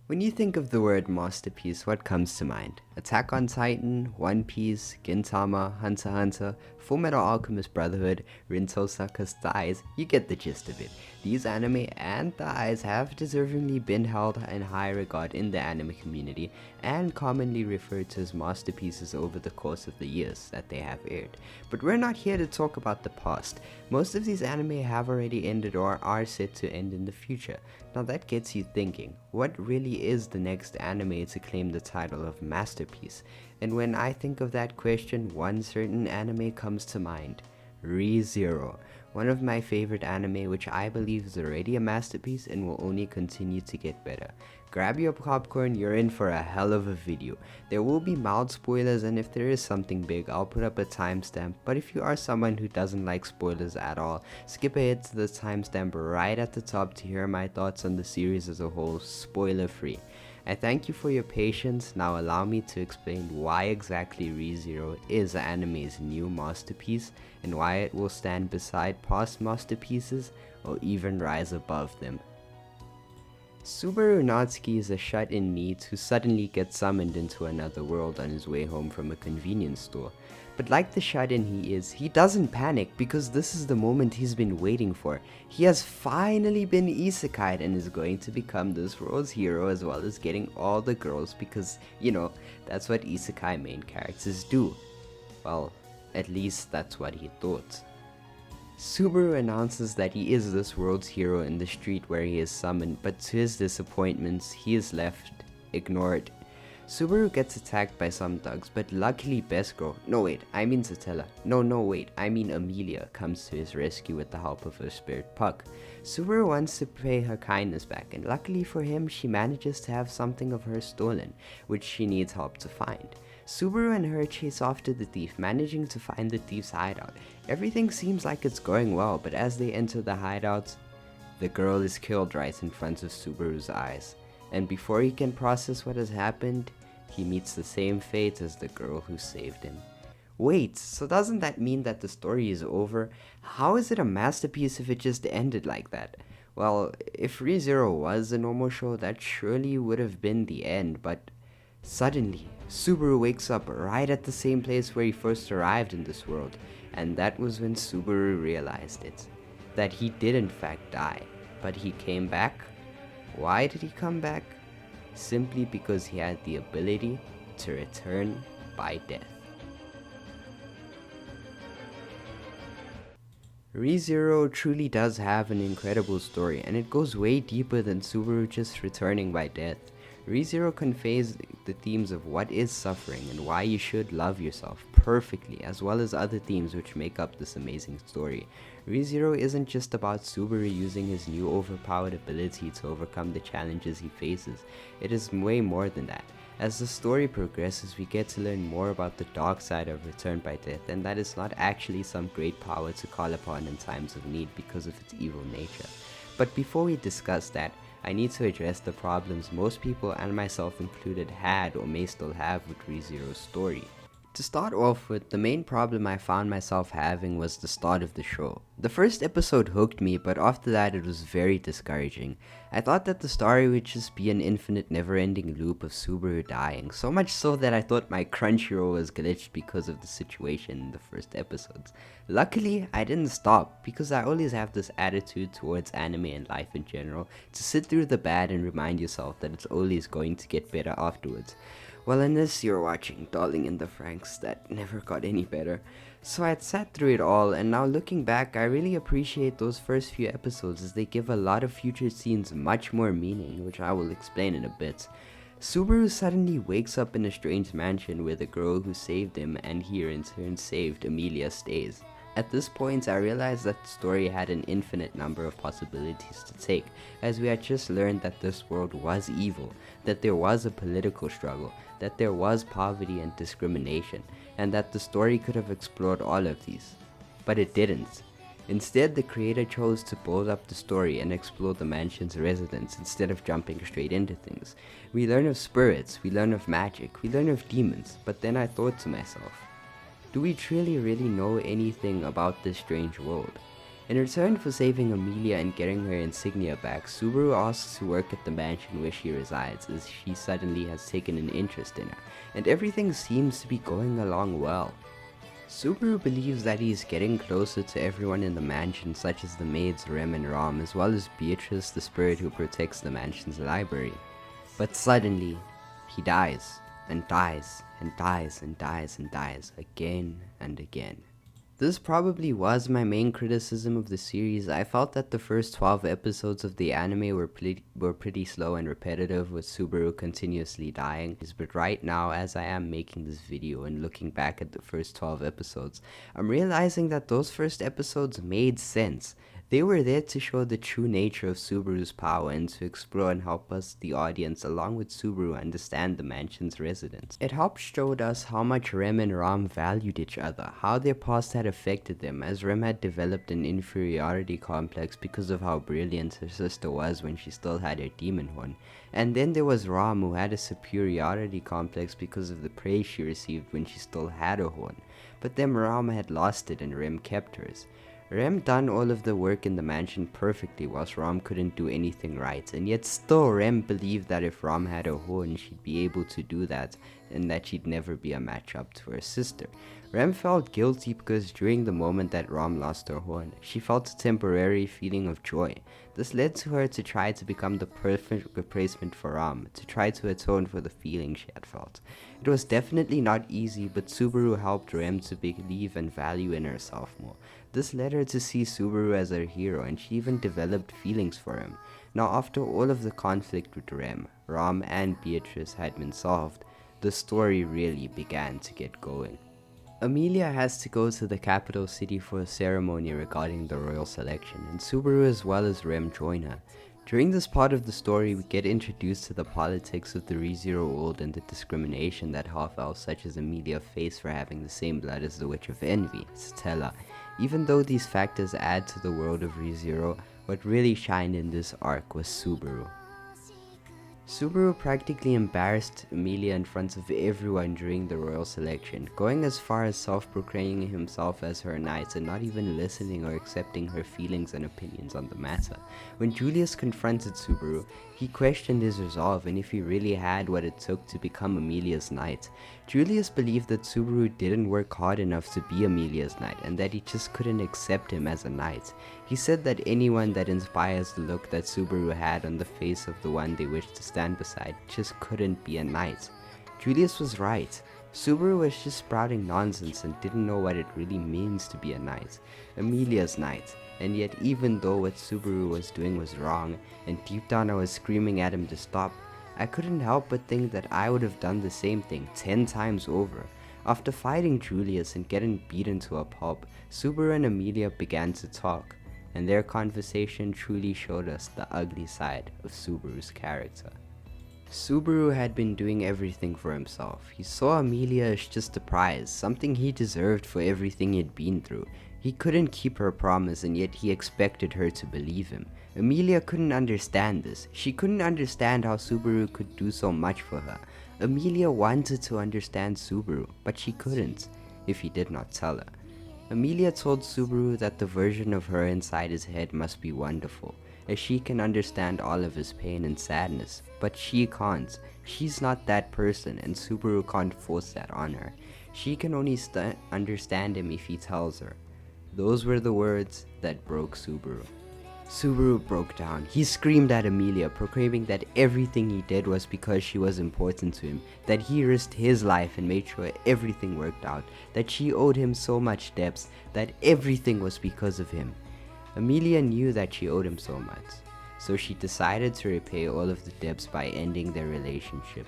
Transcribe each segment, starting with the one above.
When you think of the word masterpiece, what comes to mind? Attack on Titan, One Piece, Gintama, Hunter x Hunter, Fullmetal Alchemist Brotherhood, Rinto Saka's Thighs, you get the gist of it. These anime and thighs have deservingly been held in high regard in the anime community and commonly referred to as masterpieces over the course of the years that they have aired. But we're not here to talk about the past. Most of these anime have already ended or are set to end in the future. Now that gets you thinking, what really is the next anime to claim the title of masterpiece? And when I think of that question, one certain anime comes to mind, Re:Zero, one of my favorite anime which I believe is already a masterpiece and will only continue to get better. Grab your popcorn, you're in for a hell of a video. There will be mild spoilers, and if there is something big, I'll put up a timestamp, but if you are someone who doesn't like spoilers at all, skip ahead to the timestamp right at the top to hear my thoughts on the series as a whole, spoiler free. I thank you for your patience. Now allow me to explain why exactly Re:Zero is anime's new masterpiece and why it will stand beside past masterpieces or even rise above them. Subaru Natsuki is a shut-in NEET who suddenly gets summoned into another world on his way home from a convenience store. But like the shut-in he is, he doesn't panic because this is the moment he's been waiting for. He has finally been isekai'd and is going to become this world's hero as well as getting all the girls because, that's what isekai main characters do. Well, at least that's what he thought. Subaru announces that he is this world's hero in the street where he is summoned, but to his disappointments, he is left ignored. Subaru gets attacked by some thugs, but luckily Satella. Emilia comes to his rescue with the help of her spirit Puck. Subaru wants to pay her kindness back, and luckily for him, she manages to have something of hers stolen, which she needs help to find. Subaru and her chase after the thief, managing to find the thief's hideout. Everything seems like it's going well, but as they enter the hideout, the girl is killed right in front of Subaru's eyes. And before he can process what has happened, he meets the same fate as the girl who saved him. Wait, so doesn't that mean that the story is over? How is it a masterpiece if it just ended like that? Well, if Re:Zero was a normal show, that surely would have been the end, but suddenly, Subaru wakes up right at the same place where he first arrived in this world, and that was when Subaru realized it. That he did in fact die, but he came back. Why did he come back? Simply because he had the ability to return by death. Re:Zero truly does have an incredible story, and it goes way deeper than Subaru just returning by death. Re:Zero conveys the themes of what is suffering and why you should love yourself perfectly, as well as other themes which make up this amazing story. Re:Zero isn't just about Subaru using his new overpowered ability to overcome the challenges he faces. It is way more than that. As the story progresses, we get to learn more about the dark side of Return by Death, and that it's not actually some great power to call upon in times of need because of its evil nature. But before we discuss that, I need to address the problems most people, and myself included, had or may still have with Re:Zero's story. To start off with, the main problem I found myself having was the start of the show. The first episode hooked me, but after that it was very discouraging. I thought that the story would just be an infinite never-ending loop of Subaru dying, so much so that I thought my Crunchyroll was glitched because of the situation in the first episodes. Luckily, I didn't stop, because I always have this attitude towards anime and life in general, to sit through the bad and remind yourself that it's always going to get better afterwards. Well, unless you're watching Darling in the Franxx, that never got any better. So I'd sat through it all, and now looking back, I really appreciate those first few episodes as they give a lot of future scenes much more meaning, which I will explain in a bit. Subaru suddenly wakes up in a strange mansion where the girl who saved him and he in turn saved Emilia stays. At this point, I realized that the story had an infinite number of possibilities to take, as we had just learned that this world was evil, that there was a political struggle, that there was poverty and discrimination, and that the story could have explored all of these. But it didn't. Instead, the creator chose to build up the story and explore the mansion's residents instead of jumping straight into things. We learn of spirits, we learn of magic, we learn of demons, but then I thought to myself, do we truly really know anything about this strange world? In return for saving Emilia and getting her insignia back, Subaru asks to work at the mansion where she resides, as she suddenly has taken an interest in her, and everything seems to be going along well. Subaru believes that he is getting closer to everyone in the mansion, such as the maids Rem and Ram, as well as Beatrice, the spirit who protects the mansion's library. But suddenly, he dies, and dies, and dies, and dies, and dies, again and again. This probably was my main criticism of the series. I felt that the first 12 episodes of the anime were pretty slow and repetitive, with Subaru continuously dying. But right now, as I am making this video and looking back at the first 12 episodes, I'm realizing that those first episodes made sense. They were there to show the true nature of Subaru's power and to explore and help us, the audience, along with Subaru, understand the mansion's residents. It helped showed us how much Rem and Ram valued each other, how their past had affected them, as Rem had developed an inferiority complex because of how brilliant her sister was when she still had her demon horn. And then there was Ram, who had a superiority complex because of the praise she received when she still had her horn. But then Ram had lost it and Rem kept hers. Rem done all of the work in the mansion perfectly whilst Ram couldn't do anything right, and yet still Rem believed that if Ram had a horn she'd be able to do that and that she'd never be a match up to her sister. Rem felt guilty because during the moment that Ram lost her horn, she felt a temporary feeling of joy. This led to her to try to become the perfect replacement for Ram, to try to atone for the feeling she had felt. It was definitely not easy, but Subaru helped Rem to believe and value in herself more. This led her to see Subaru as her hero, and she even developed feelings for him. Now, after all of the conflict with Rem, Ram and Beatrice had been solved, the story really began to get going. Emilia has to go to the capital city for a ceremony regarding the royal selection, and Subaru as well as Rem join her. During this part of the story, we get introduced to the politics of the ReZero world and the discrimination that half-elves such as Emilia face for having the same blood as the Witch of Envy, Satella. Even though these factors add to the world of ReZero, what really shined in this arc was Subaru. Subaru practically embarrassed Emilia in front of everyone during the royal selection, going as far as self-proclaiming himself as her knight and not even listening or accepting her feelings and opinions on the matter. When Julius confronted Subaru, he questioned his resolve and if he really had what it took to become Emilia's knight. Julius believed that Subaru didn't work hard enough to be Emilia's knight and that he just couldn't accept him as a knight. He said that anyone that inspires the look that Subaru had on the face of the one they wished to stand beside just couldn't be a knight. Julius was right. Subaru was just sprouting nonsense and didn't know what it really means to be a knight, Emilia's knight. And yet even though what Subaru was doing was wrong, and deep down I was screaming at him to stop, I couldn't help but think that I would have done the same thing 10 times over. After fighting Julius and getting beaten to a pulp, Subaru and Emilia began to talk, and their conversation truly showed us the ugly side of Subaru's character. Subaru had been doing everything for himself. He saw Emilia as just a prize, something he deserved for everything he'd been through. He couldn't keep her promise and yet he expected her to believe him. Emilia couldn't understand this. She couldn't understand how Subaru could do so much for her. Emilia wanted to understand Subaru, but she couldn't, if he did not tell her. Emilia told Subaru that the version of her inside his head must be wonderful, as she can understand all of his pain and sadness, but she can't. She's not that person and Subaru can't force that on her. She can only understand him if he tells her. Those were the words that broke Subaru. Subaru broke down. He screamed at Emilia, proclaiming that everything he did was because she was important to him, that he risked his life and made sure everything worked out, that she owed him so much debts, that everything was because of him. Emilia knew that she owed him so much, so she decided to repay all of the debts by ending their relationship,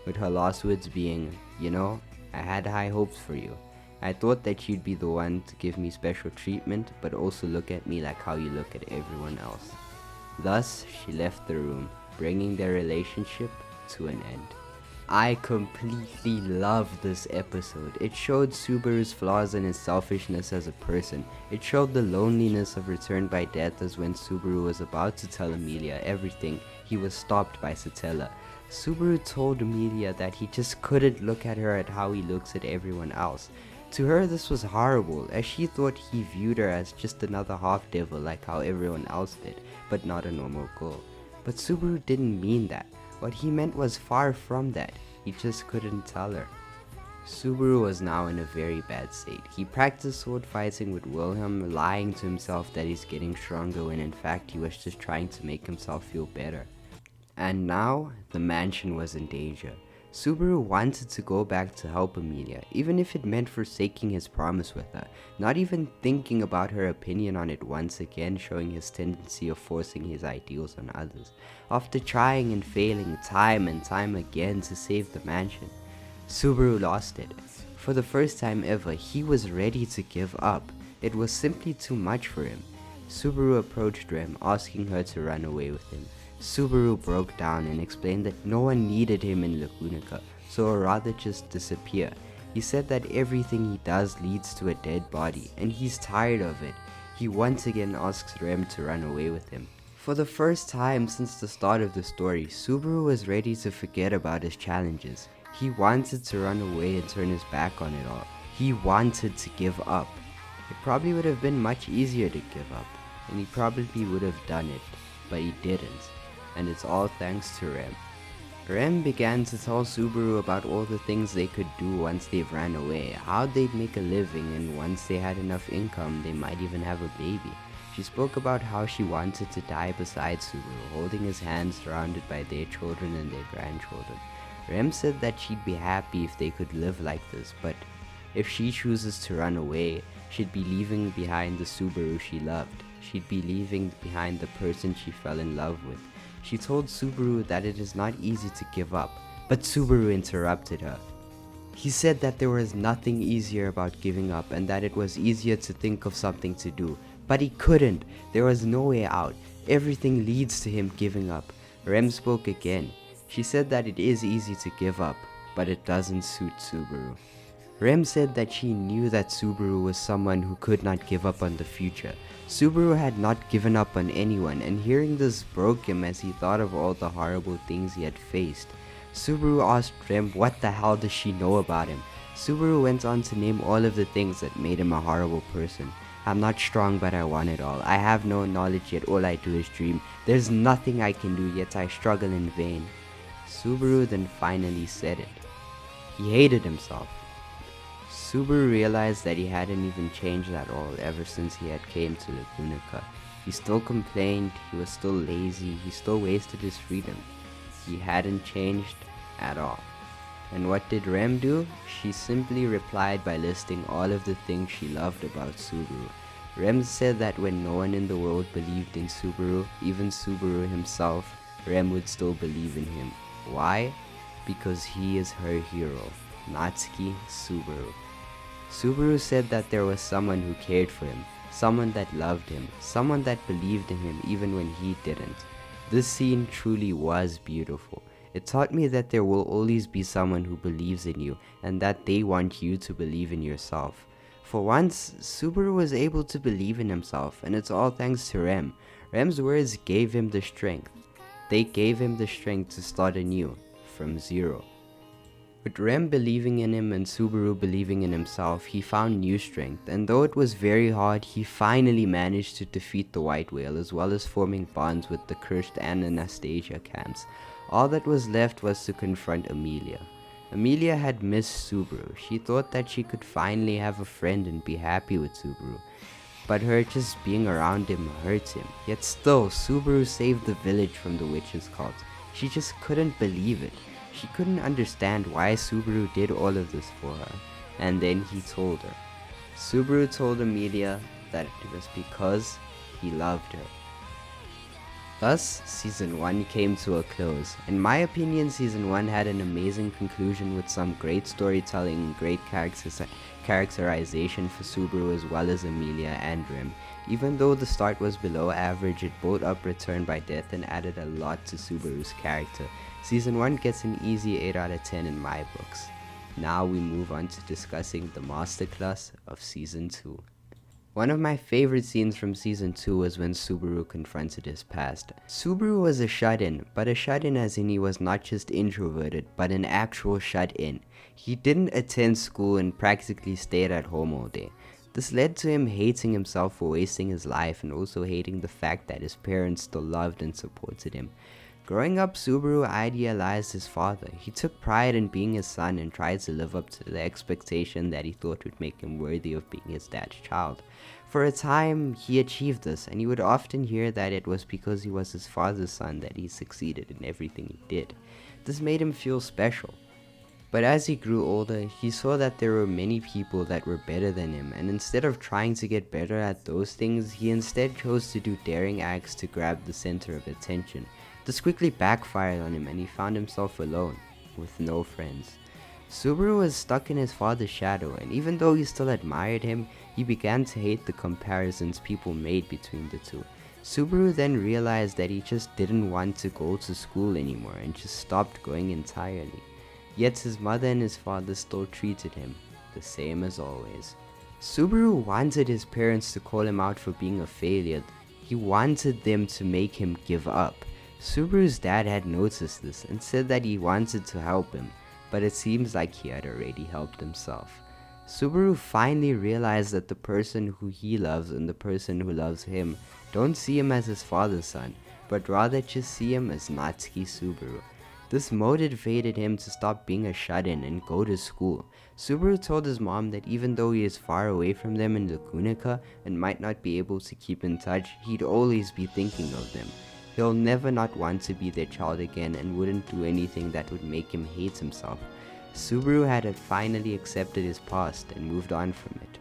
with her last words being, "You know, I had high hopes for you. I thought that you'd be the one to give me special treatment, but also look at me like how you look at everyone else." Thus, she left the room, bringing their relationship to an end. I completely loved this episode. It showed Subaru's flaws and his selfishness as a person. It showed the loneliness of Return by Death, as when Subaru was about to tell Emilia everything, he was stopped by Satella. Subaru told Emilia that he just couldn't look at her at how he looks at everyone else. To her this was horrible, as she thought he viewed her as just another half-devil like how everyone else did, but not a normal girl. But Subaru didn't mean that. What he meant was far from that. He just couldn't tell her. Subaru was now in a very bad state. He practiced sword fighting with Wilhelm, lying to himself that he's getting stronger when in fact he was just trying to make himself feel better. And now, the mansion was in danger. Subaru wanted to go back to help Emilia, even if it meant forsaking his promise with her, not even thinking about her opinion on it, once again showing his tendency of forcing his ideals on others, after trying and failing time and time again to save the mansion. Subaru lost it. For the first time ever, he was ready to give up. It was simply too much for him. Subaru approached Rem, asking her to run away with him. Subaru broke down and explained that no one needed him in Lagunica, so or rather just disappear. He said that everything he does leads to a dead body, and he's tired of it. He once again asks Rem to run away with him. For the first time since the start of the story, Subaru was ready to forget about his challenges. He wanted to run away and turn his back on it all. He wanted to give up. It probably would have been much easier to give up, and he probably would have done it, but he didn't. And it's all thanks to Rem. Rem began to tell Subaru about all the things they could do once they've ran away, how they'd make a living, and once they had enough income, they might even have a baby. She spoke about how she wanted to die beside Subaru, holding his hand surrounded by their children and their grandchildren. Rem said that she'd be happy if they could live like this, but if she chooses to run away, she'd be leaving behind the Subaru she loved. She'd be leaving behind the person she fell in love with. She told Subaru that it is not easy to give up, but Subaru interrupted her. He said that there was nothing easier about giving up and that it was easier to think of something to do, but he couldn't. There was no way out. Everything leads to him giving up. Rem spoke again. She said that it is easy to give up, but it doesn't suit Subaru. Rem said that she knew that Subaru was someone who could not give up on the future. Subaru had not given up on anyone, and hearing this broke him as he thought of all the horrible things he had faced. Subaru asked Rem what the hell does she know about him. Subaru went on to name all of the things that made him a horrible person. I'm not strong, but I want it all. I have no knowledge, yet all I do is dream. There's nothing I can do, yet I struggle in vain. Subaru then finally said it. He hated himself. Subaru realized that he hadn't even changed at all ever since he had came to Lagunica. He still complained, he was still lazy, he still wasted his freedom. He hadn't changed at all. And what did Rem do? She simply replied by listing all of the things she loved about Subaru. Rem said that when no one in the world believed in Subaru, even Subaru himself, Rem would still believe in him. Why? Because he is her hero, Natsuki Subaru. Subaru said that there was someone who cared for him, someone that loved him, someone that believed in him even when he didn't. This scene truly was beautiful. It taught me that there will always be someone who believes in you and that they want you to believe in yourself. For once, Subaru was able to believe in himself, and it's all thanks to Rem. Rem's words gave him the strength. They gave him the strength to start anew, from zero. With Rem believing in him and Subaru believing in himself, he found new strength, and though it was very hard, he finally managed to defeat the White Whale as well as forming bonds with the Cursed and Anastasia camps. All that was left was to confront Emilia. Emilia had missed Subaru. She thought that she could finally have a friend and be happy with Subaru. But her just being around him hurts him. Yet still, Subaru saved the village from the witch's cult. She just couldn't believe it. She couldn't understand why Subaru did all of this for her. And then he told her. Subaru told Emilia that it was because he loved her. Thus, Season 1 came to a close. In my opinion, Season 1 had an amazing conclusion with some great storytelling and great characterization for Subaru as well as Emilia and Rem. Even though the start was below average, it built up Return by Death and added a lot to Subaru's character. Season 1 gets an easy 8 out of 10 in my books. Now we move on to discussing the masterclass of Season 2. One of my favorite scenes from season 2 was when Subaru confronted his past. Subaru was a shut-in, but a shut-in as in he was not just introverted, but an actual shut-in. He didn't attend school and practically stayed at home all day. This led to him hating himself for wasting his life and also hating the fact that his parents still loved and supported him. Growing up, Subaru idealized his father. He took pride in being his son and tried to live up to the expectation that he thought would make him worthy of being his dad's child. For a time, he achieved this, and he would often hear that it was because he was his father's son that he succeeded in everything he did. This made him feel special. But as he grew older, he saw that there were many people that were better than him, and instead of trying to get better at those things, he instead chose to do daring acts to grab the center of attention. This quickly backfired on him and he found himself alone, with no friends. Subaru was stuck in his father's shadow, and even though he still admired him, he began to hate the comparisons people made between the two. Subaru then realized that he just didn't want to go to school anymore and just stopped going entirely. Yet his mother and his father still treated him the same as always. Subaru wanted his parents to call him out for being a failure. He wanted them to make him give up. Subaru's dad had noticed this and said that he wanted to help him, but it seems like he had already helped himself. Subaru finally realized that the person who he loves and the person who loves him don't see him as his father's son, but rather just see him as Natsuki Subaru. This motivated him to stop being a shut-in and go to school. Subaru told his mom that even though he is far away from them in Lacunica and might not be able to keep in touch, he'd always be thinking of them. He'll never not want to be their child again and wouldn't do anything that would make him hate himself. Subaru had finally accepted his past and moved on from it.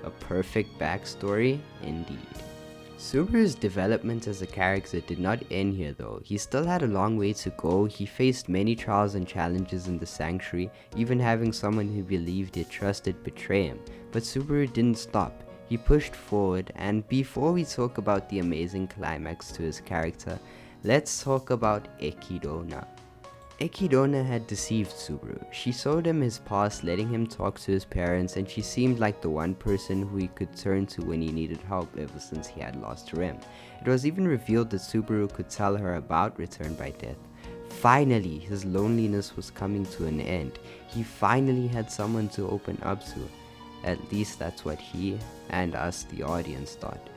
A perfect backstory indeed. Subaru's development as a character did not end here though. He still had a long way to go. He faced many trials and challenges in the sanctuary, even having someone who believed he trusted betray him. But Subaru didn't stop. He pushed forward, and before we talk about the amazing climax to his character, let's talk about Echidna. Echidna had deceived Subaru. She showed him his past, letting him talk to his parents, and she seemed like the one person who he could turn to when he needed help ever since he had lost Rem. It was even revealed that Subaru could tell her about Return by Death. Finally, his loneliness was coming to an end. He finally had someone to open up to. At least that's what he and us, the audience, thought.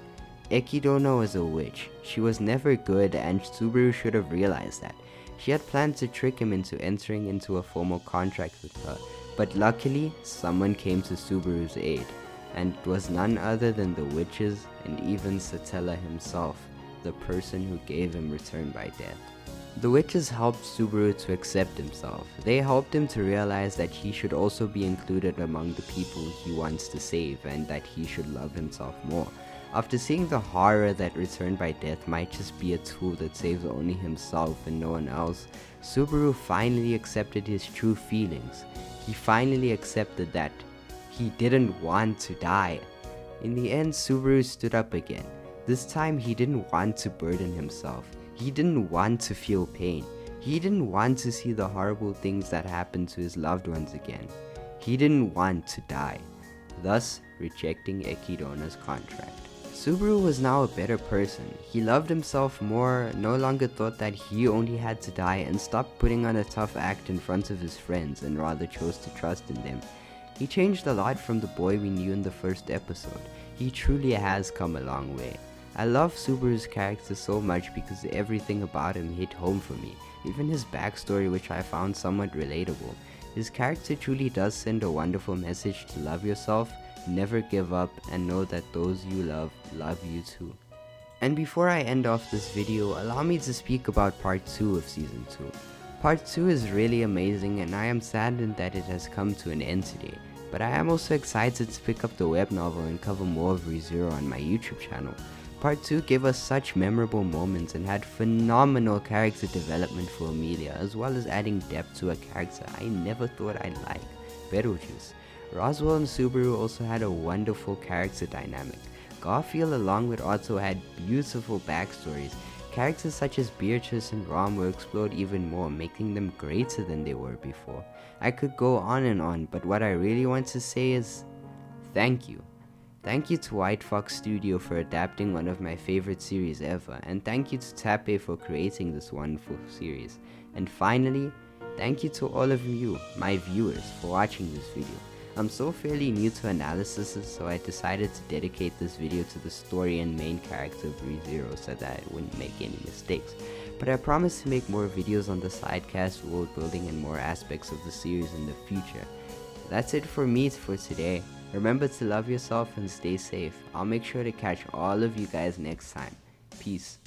Echidna was a witch. She was never good, and Subaru should have realized that. She had planned to trick him into entering into a formal contract with her, but luckily, someone came to Subaru's aid, and it was none other than the witches and even Satella himself, the person who gave him Return by Death. The witches helped Subaru to accept himself. They helped him to realize that he should also be included among the people he wants to save and that he should love himself more. After seeing the horror that Return by Death might just be a tool that saves only himself and no one else, Subaru finally accepted his true feelings. He finally accepted that he didn't want to die. In the end, Subaru stood up again. This time he didn't want to burden himself. He didn't want to feel pain. He didn't want to see the horrible things that happened to his loved ones again. He didn't want to die, thus rejecting Echidna's contract. Subaru was now a better person. He loved himself more, no longer thought that he only had to die, and stopped putting on a tough act in front of his friends and rather chose to trust in them. He changed a lot from the boy we knew in the first episode. He truly has come a long way. I love Subaru's character so much because everything about him hit home for me, even his backstory, which I found somewhat relatable. His character truly does send a wonderful message to love yourself, never give up, and know that those you love you too. And before I end off this video, allow me to speak about part 2 of season 2. Part 2 is really amazing, and I am saddened that it has come to an end today, but I am also excited to pick up the web novel and cover more of ReZero on my YouTube channel. Part 2 gave us such memorable moments and had phenomenal character development for Emilia, as well as adding depth to a character I never thought I'd like, Beetlejuice. Roswell and Subaru also had a wonderful character dynamic. Garfield along with Otto had beautiful backstories. Characters such as Beatrice and Rom were explored even more, making them greater than they were before. I could go on and on, but what I really want to say is thank you. Thank you to White Fox Studio for adapting one of my favorite series ever, and thank you to Tape for creating this wonderful series. And finally, thank you to all of you, my viewers, for watching this video. I'm so fairly new to analysis, so I decided to dedicate this video to the story and main character of ReZero so that I wouldn't make any mistakes. But I promise to make more videos on the sidecast, world building, and more aspects of the series in the future. That's it for me for today. Remember to love yourself and stay safe. I'll make sure to catch all of you guys next time. Peace.